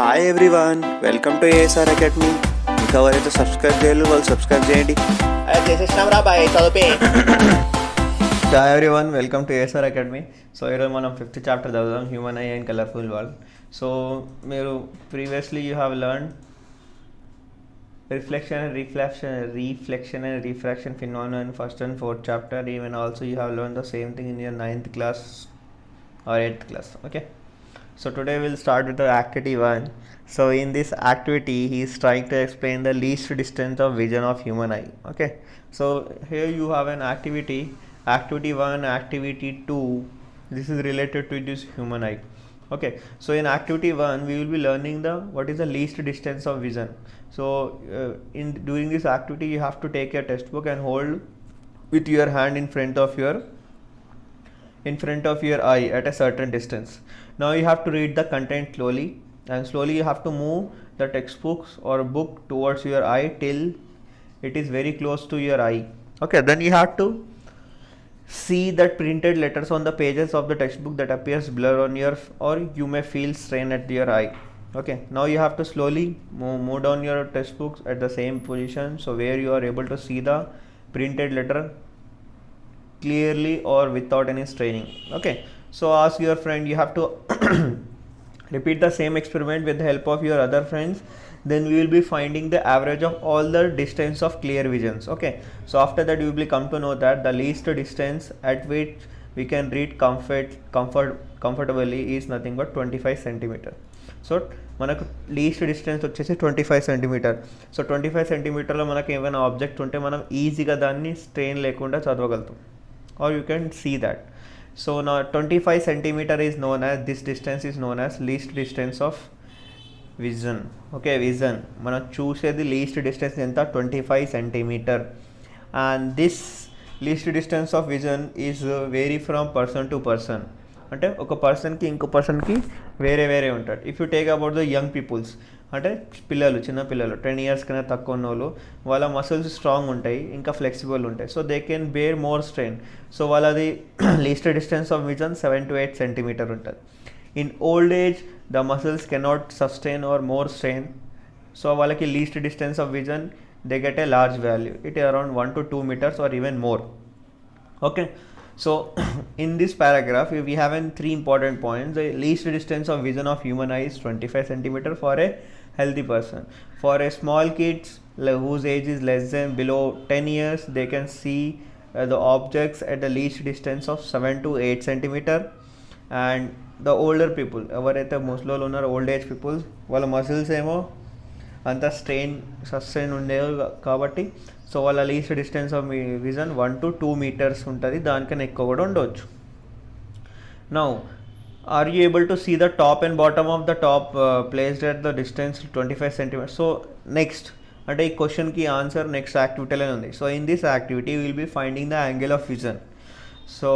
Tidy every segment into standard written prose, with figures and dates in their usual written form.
Hi everyone, welcome to ASR academy. ఇంకా ఎవరైతే subscribe చేయాలి వాళ్ళు సబ్స్క్రైబ్ చేయండి. చేసేసినాం రా బాయ్ చదివే. Hi everyone, welcome to ASR academy. So ఈరోజు మనం 5th చాప్టర్ చదువుదాం, human eye and colourful world. So మీరు previously you have learn reflection and refraction phenomena in first and fourth chapter. Even also you have learned the same thing in your 9th class or 8th class. Okay, so today we'll start with the activity 1. So in this activity he is trying to explain the least distance of vision of human eye. Okay, so here you have an activity 1, activity 2. This is related to this human eye. Okay, so in activity 1 we will be learning the what is the least distance of vision. So in during this activity you have to take your textbook and hold with your hand in front of your eye at a certain distance. Now you have to read the content slowly, and slowly you have to move the textbooks or book towards your eye till it is very close to your eye. Okay, then you have to see that printed letters on the pages of the textbook that appears blur on your, or you may feel strain at your eye. Okay, now you have to slowly move down your textbooks at the same position, so where you are able to see the printed letter clearly or without any straining. Okay, so ask your friend, you have to repeat the same experiment with the help of your other friends. Then we will be finding the average of all the distance of clear visions. Okay, so after that you will be come to know that the least distance at which we can read comfortably is nothing but 25 centimeter. So మనకు least distance వచ్చేసి 25 centimetre. So 25 సెంటీమీటర్లో మనకు ఏమైనా object ఉంటే మనం ఈజీగా దాన్ని strain లేకుండా చదవగలుగుతాం, or you can see that. So నా 25 centimetre is known as, this distance is known as least distance of vision. Okay, vision మనం చూసేది లీస్ట్ డిస్టెన్స్ ఎంత, 25 centimetre. And this least distance of vision is vary from person to person. అంటే ఒక పర్సన్కి ఇంకో పర్సన్కి వేరే వేరే ఉంటాడు. If you take about the young peoples, అంటే చిన్న పిల్లలు 10 years కన్నా తక్కువ ఉన్న వాళ్ళు, వాళ్ళ మసిల్స్ స్ట్రాంగ్ ఉంటాయి, ఇంకా ఫ్లెక్సిబుల్ ఉంటాయి. So they can bear more strain. So వాళ్ళది least distance of vision 7 to 8 centimetre ఉంటుంది. In old age the muscles cannot sustain or more strain. So వాళ్ళకి least distance of vision they get a large value, it around 1 to 2 meters or even more. Okay, so in this paragraph we have 3 important points. The least distance of vision of human eye is 25 centimeter for a healthy person. For a small kids whose age is less than below 10 years, they can see the objects at the least distance of 7 to 8 centimeter. And the older people, ఎవరైతే ముసలోళ్ళు ఉన్నారో, old age peoples, వాళ్ళ muscles ఏమో అంత sustain ఉండేవి కాబట్టి so వాళ్ళ least distance of vision 1 to 2 meters ఉంటుంది, దానికన్నా ఎక్కువ కూడా ఉండవచ్చు. Now are you able to see the top and bottom of the top placed at the distance 25 centimeters. So next అంటే ఈ క్వశ్చన్కి ఆన్సర్ నెక్స్ట్ యాక్టివిటీలోనే ఉంది. So in this activity will be finding the angle of vision. So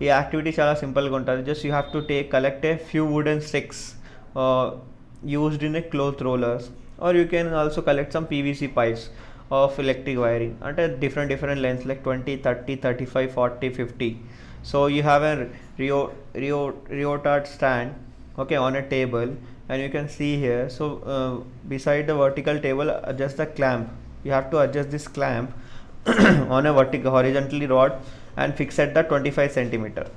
ఈ activity చాలా సింపుల్గా ఉంటుంది. Just you have to collect a few wooden sticks used in a cloth rollers, or you can also collect some PVC pipes of electric wiring at different lengths like 20, 30, 35, 40, 50. So you have a Riotard stand, okay, on a table, and you can see here. So beside the vertical table, adjust the clamp. You have to adjust this clamp on a horizontally rod and fix at the 25 centimeter.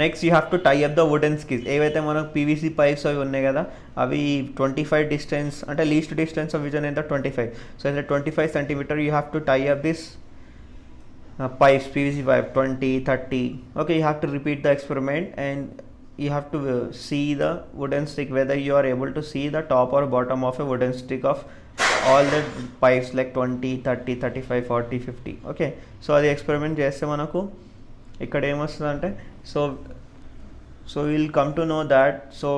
Next you have to tie up the wooden sticks. ఏవైతే మనకు PVC pipes అవి ఉన్నాయి కదా, అవి 25 distance, అంటే least distance of vision ఎంత 25. So అయితే 25 centimeter you have to tie up this pipes, PVC pipe 20, 30. Okay, you have to repeat the experiment and you have to see the wooden stick whether you are able to see the top or bottom of a wooden stick of all the pipes like 20, 30, 35, 40, 50. Okay, so అది experiment చేస్తే మనకు ఇక్కడ ఏమొస్తుందంటే so will come to know that. So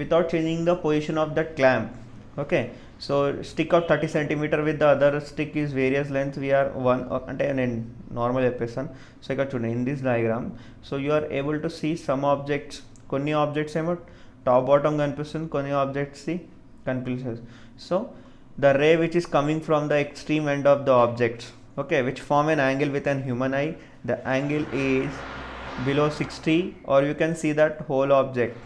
without changing the position of that clamp, okay, so stick of 30 centimeter with the other stick is various length వీఆర్ 1, అంటే నేను normal చెప్పేస్తాను. So ఇక్కడ చూడండి in this diagram, so you are able to see some objects, కొన్ని objects ఏమో top bottom కనిపిస్తుంది, కొన్ని ఆబ్జెక్ట్స్ది కనిపిస్తుంది. So the ray which is coming from the extreme end of the objects, okay, which form an angle with an human eye, the angle is below 60, or you can see that whole object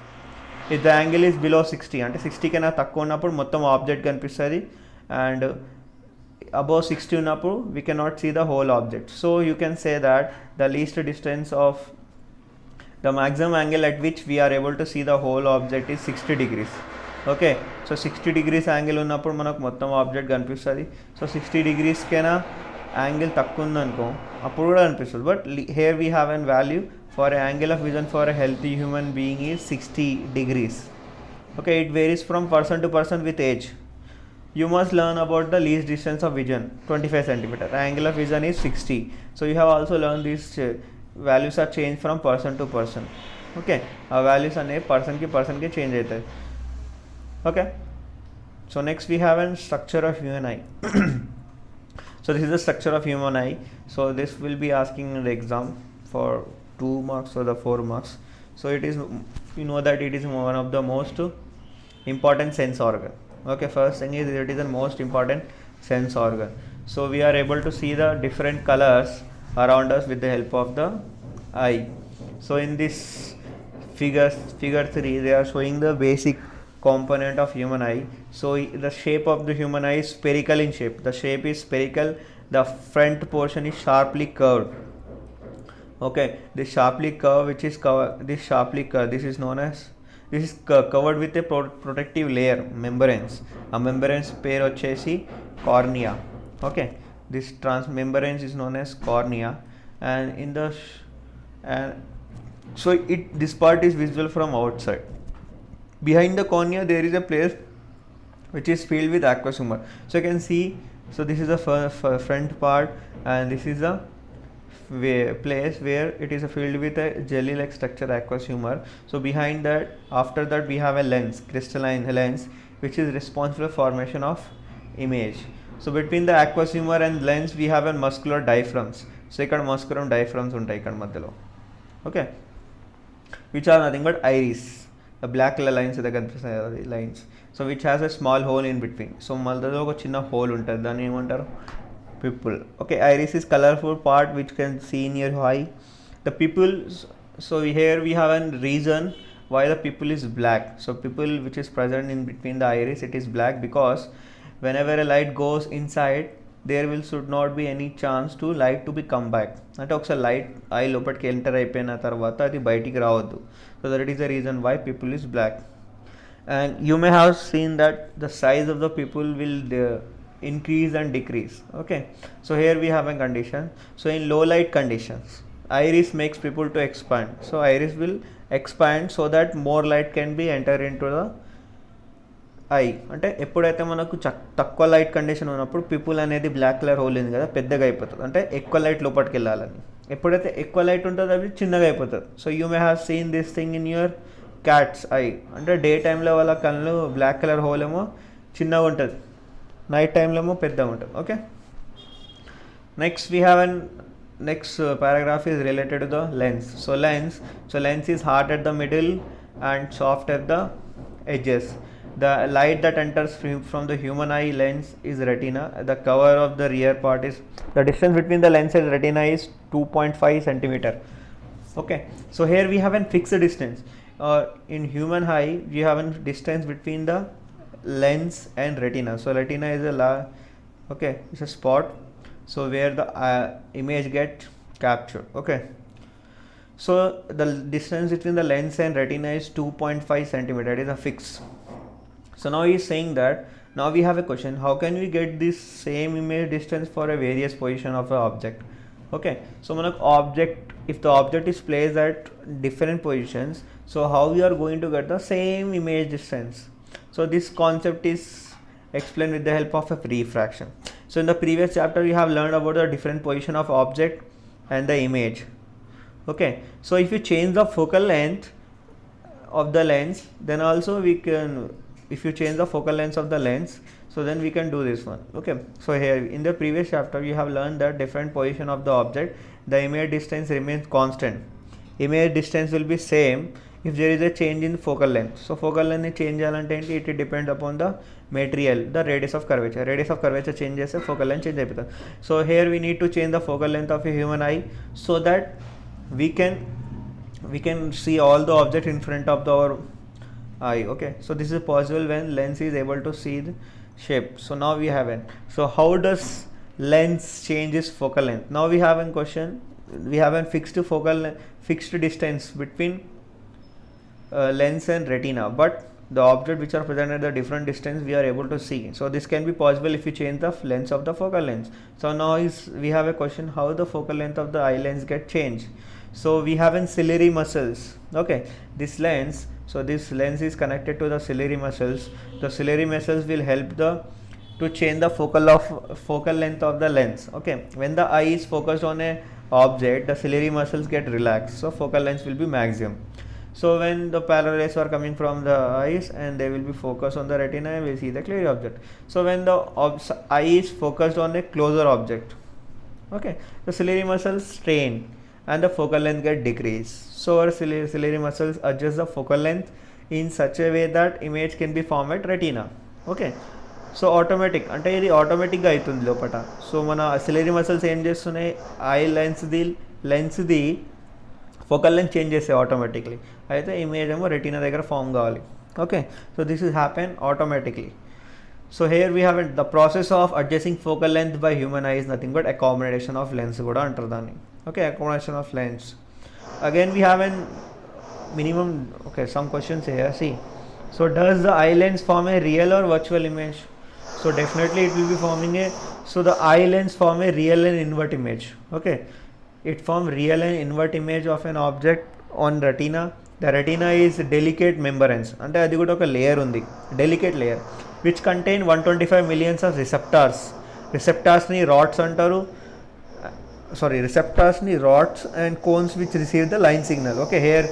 if the angle is below 60 అంటే 60 కన్నా తక్కువ ఉన్నప్పుడు మొత్తం object కనిపిస్తుంది, and above 60 ఉన్నప్పుడు we cannot see the whole object. So you can say that the least distance of the maximum angle at which we are able to see the whole object is 60 degrees. Okay, so 60 degrees angle ఉన్నప్పుడు మనకు మొత్తం object కనిపిస్తుంది. So 60 degrees కైనా angle తక్కువ ఉందనుకో అప్పుడు కూడా కనిపిస్తుంది. But here we have an value for angle of vision for a healthy human being is 60 degrees. Okay, it varies from person to person with age. You must learn about the least distance of vision, 25 centimeter. Angle of vision is 60. So you have also learned these values are changed from person to person. Okay, our values are person ki change aithe. Okay, so next we have a structure of human eye. So this is the structure of human eye. So this will be asking in the exam for 2 marks or the 4 marks. So it is, you know that it is one of the most important sense organ. Okay, first thing is it is the most important sense organ. So we are able to see the different colors around us with the help of the eye. So in this figure 3 they are showing the basic component of human eye. So the shape of the human eye is spherical in shape. The shape is spherical. The front portion is sharply curved. Okay, this sharply curved, which is this is known as, this is covered with a protective layer, membranes. A membranes pair వచ్చేసి cornea. Okay, this membranes is known as cornea, and in the and so this part is visible from outside. Behind the cornea there is a place which is filled with aqueous humor. So you can see, so this is the front part, and this is the place where it is filled with a jelly like structure, aqueous humor. So behind that, after that we have a lens, crystalline lens, which is responsible for formation of image. So between the aqueous humor and lens we have a muscular diaphragms. So ikkada muscular diaphragms untai ikkada madhyalo. Okay, which are nothing but iris, the black color lines the kanipistunayi lines. So which has a small hole in between. So madhyalo oka chinna hole untadi, danni em antaru pupil. Okay, iris is colorful part which can see in your eye. The pupil, so here we have a reason why the pupil is black. So pupil which is present in between the iris, it is black because whenever a light goes inside there should not be any chance to light to be come back. అంటే ఒకసారి light I లోపలికి enter అయిపోయిన తర్వాత అది బయటికి రావద్దు. So that is the reason why pupil is black. And you may have seen that the size of the pupil will increase and decrease. Okay, so here we have a condition. So in low light conditions, iris makes pupil to expand. So iris will expand so that more light can be enter into the eye. అంటే ఎప్పుడైతే మనకు తక్కువ light condition ఉన్నప్పుడు people అనేది black colour whole ఉంది కదా పెద్దగా అయిపోతుంది, అంటే ఎక్కువ లైట్ లోపలికి వెళ్ళాలని. ఎప్పుడైతే ఎక్కువ లైట్ ఉంటుందో అది చిన్నగా అయిపోతుంది. So you may have seen this thing in your cats I. అంటే డే టైంలో వాళ్ళ కళ్ళు బ్లాక్ కలర్ హోల్ ఏమో చిన్నగా ఉంటుంది, నైట్ టైంలో ఏమో పెద్దగా ఉంటుంది. Okay, next we have an next paragraph is related to the lens. So lens is hard at the middle and soft at the edges. The light that enters from the human eye lens is retina. The cover of the rear part is, the distance between the lens and retina is 2.5 centimeter. Okay, so here we have a fixed distance. In human eye we have a distance between the lens and retina. So retina is it's a spot, so where the image get captured. Okay, so the distance between the lens and retina is 2.5 centimeter. It is a fix. So now he is saying that, now we have a question, how can we get this same image distance for a various position of an object? Okay, so manaku object, if the object is placed at different positions, so how we are going to get the same image distance? So this concept is explained with the help of a refraction. So in the previous chapter we have learned about the different position of object and the image. Okay, so if you change the focal length of the lens, then also we can, if you change the focal length of the lens, so then we can do this one. Okay, so here in the previous chapter you have learned that different position of the object, the image distance remains constant. Image distance will be same if there is a change in focal length. So focal length change చేయాలంటే ఏంటి, it depends upon the material, the radius of curvature. Radius of curvature change చేస్తే focal length change అయిపోతుంది. So here we need to change the focal length of a human eye so that we can see all the object in front of our eye. Okay, so this is possible when lens is able to see the shape. So now we have an, so how does lens changes focal length? Now we have a question, we have a fixed distance between lens and retina, but the object which are present at the different distance we are able to see. So this can be possible if you change the length of the focal length. So now we have a question, how the focal length of the eye lens get changed. So we have in ciliary muscles. Okay, this lens, so this lens is connected to the ciliary muscles. The ciliary muscles will help to change the focal length of the lens. Okay, when the eye is focused on a object, the ciliary muscles get relaxed, so focal length will be maximum. So when the parallel rays are coming from the eyes and they will be focused on the retina, and we see the clear object. So when the eye is focused on a closer object, okay, the ciliary muscles strain and the focal length get decreased. So our ciliary muscles adjust the focal length in such a way that image can be formed at retina. Okay, so automatic అంటే ఇది ఆటోమేటిక్గా అవుతుంది లోపల. So మన celery muscles ఏం చేస్తున్నాయి, I లెన్స్ది focal length change చేస్తాయి automatically. అయితే ఇమేజ్ ఏమో రెటీనా దగ్గర ఫామ్ కావాలి. Okay, so this is happen automatically. So here we have the process of adjusting focal length by human I is nothing but accommodation of lens కూడా అంటారు దాన్ని. Okay, accommodation of lens. Again we have an minimum, okay, some questions here, see. So does the eye lens form a real or virtual image? So definitely it will be forming so the eye lens form a real and invert image. Okay, it form real and invert image of an object on retina. The retina is delicate membranes, ante adi kuda oka layer undi, delicate layer which contain 125 millions of receptors ni rods antaru, receptors ni rods and cones which receive the line signal. Okay, here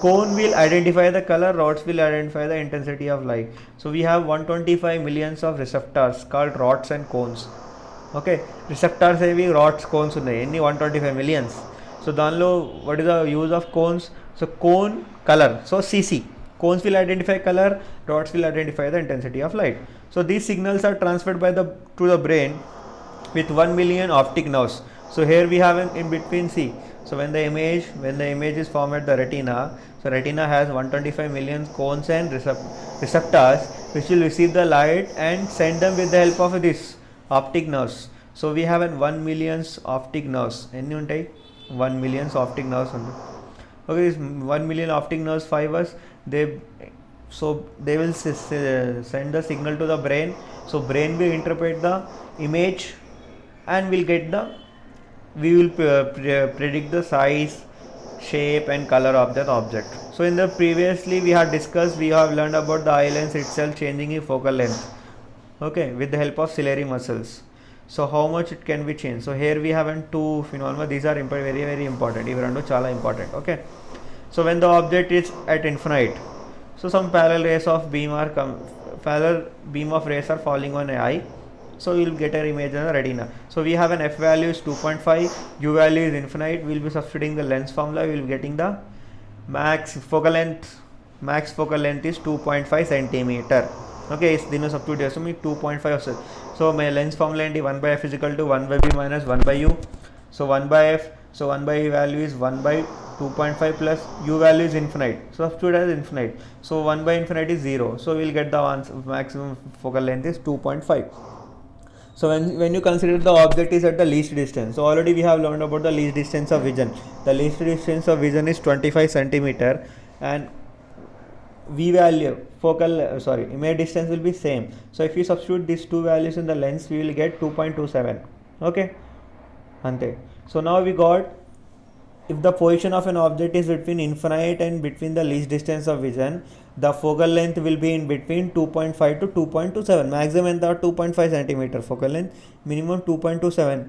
cone will identify the color, rods will identify the intensity of light. So we have 125 millions of receptors called rods and cones. Okay, receptors heavy, rods, cones unnai, enni 125 millions. So danlo what is the use of cones? So cone color, so CC, cones will identify color, rods will identify the intensity of light. So these signals are transferred to the brain with 1 million optic nerves. So here we have in between, see. So when the image is formed at the retina, so retina has 125 million cones and receptors which will receive the light and send them with the help of this optic nerves. So we have 1 million optic nerves. Enni untai? 1 million optic nerves undu. Okay, this 1 million optic nerves fibers, they will send the signal to the brain. So brain will interpret the image and we will predict the size, shape and color of that object. So in the previously we have learned about the eye lens itself changing its focal length, okay, with the help of ciliary muscles. So how much it can be changed? So here we have two phenomena, these are very very important, ivi rendu chala important. Okay, so when the object is at infinite, so some parallel beam of rays are falling on an eye, so you will get an image on the retina. So we have an f value is 2.5, u value is infinite. We will be substituting the lens formula, we will be getting the max focal length is 2.5 centimeter. Okay, is dinu substitute చేస్తే మీకు 2.5 వస్తుంది. So my lens formula ఏంటి, 1 by f is equal to 1 by b minus 1 by u. So 1 by f, so 1 by e value is 1 by 2.5 plus u value is infinite, so substitute as infinite. So 1 by infinite is 0, so we will get the maximum focal length is 2.5. So when you consider the object is at the least distance, so already we have learned about the least distance of vision. The least distance of vision is 25 centimeter and image distance will be same. So if you substitute these two values in the lens, we will get 2.27. Okay, ante. So now we got, if the position of an object is between infinite and between the least distance of vision, the focal length will be in between 2.5 to 2.27. Maximum and the 2.5 centimeter focal length, minimum 2.27.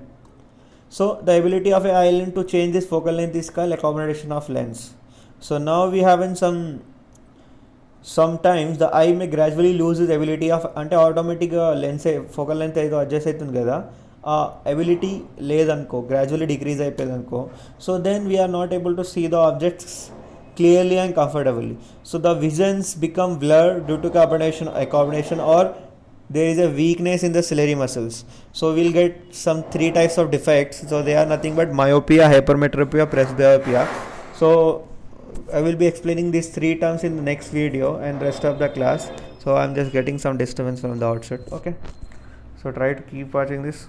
So the ability of an eye lens to change this focal length is called accommodation of lens. So now we have in sometimes the eye may gradually lose its ability of ante automatic lens focal length ఏదో adjust అవుతుంది కదా, ఆ ability లేదనుకో, gradually decrease అయిపోయింది అనుకో, so then we're not able to see the objects clearly and comfortably. So the visions become blurred due to accommodation or there is a weakness in the ciliary muscles. So we'll get some 3 types of defects. So they are nothing but myopia, hypermetropia, presbyopia. So I will be explaining these 3 terms in the next video and rest of the class. So I'm just getting some disturbance from the outside. Okay, so try to keep watching this.